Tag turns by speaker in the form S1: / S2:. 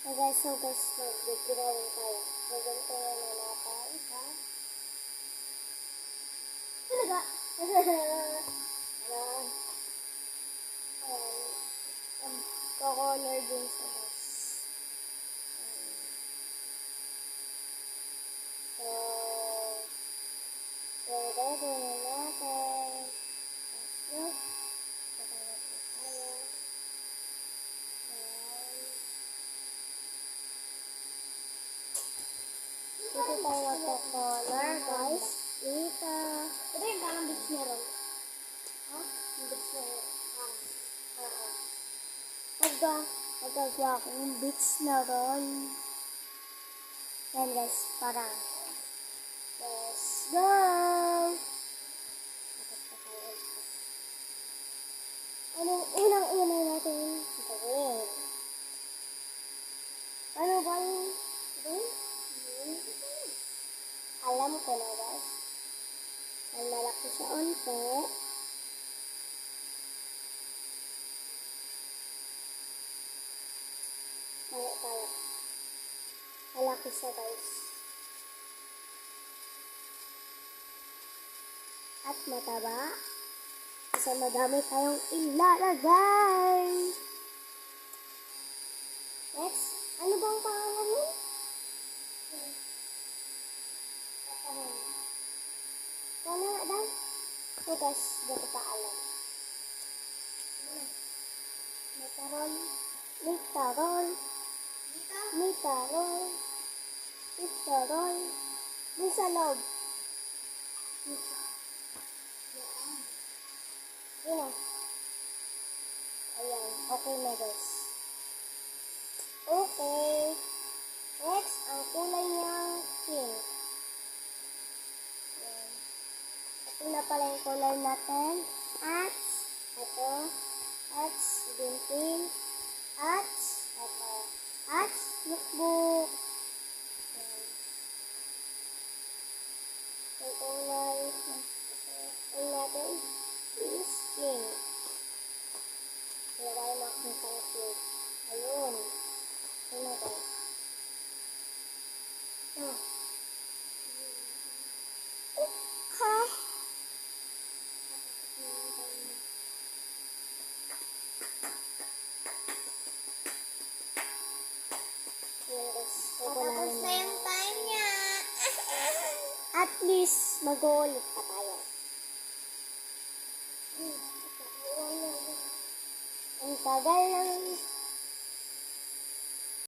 S1: So guys, mag-drawing tayo. Ganito na natin, ha? Talaga? Ko-color din sa guys. So, ready na natin. Tapos, patalat na tayo. Dito tayo magka-color, guys. Dito. Ito yung parang beach na ron. Ha? Yung beach na ron. Magagawa ko yung beach na ron. Yan guys, parang. Let's go! Anong unang-una natin gawin? Ano ba yung gawin? Alam ko na guys. Ang malaki siya onte. Tayo. Malaki siya guys. At mataba. Kasi madami tayong ilalagay. Next, ano bang pangalan mo? Kano nga daw? So guys, di ko pa alam. Mitarol. May sa loob. Yan. Ayan, okay na guys. Okay. Next, ang kulay niyang pink. Ayan. Ito na pala yung kulay natin. At, ito. At, din pink. At, ito. At, lookbook. Ayan. Yung kulay. Ang natin is pink. Kaya tayo makikita ng pink. Ayun. Ayun na tayo. Okay. Tapos na yung time niya. At least, mag-uulit pa tayo. Ang tagal ng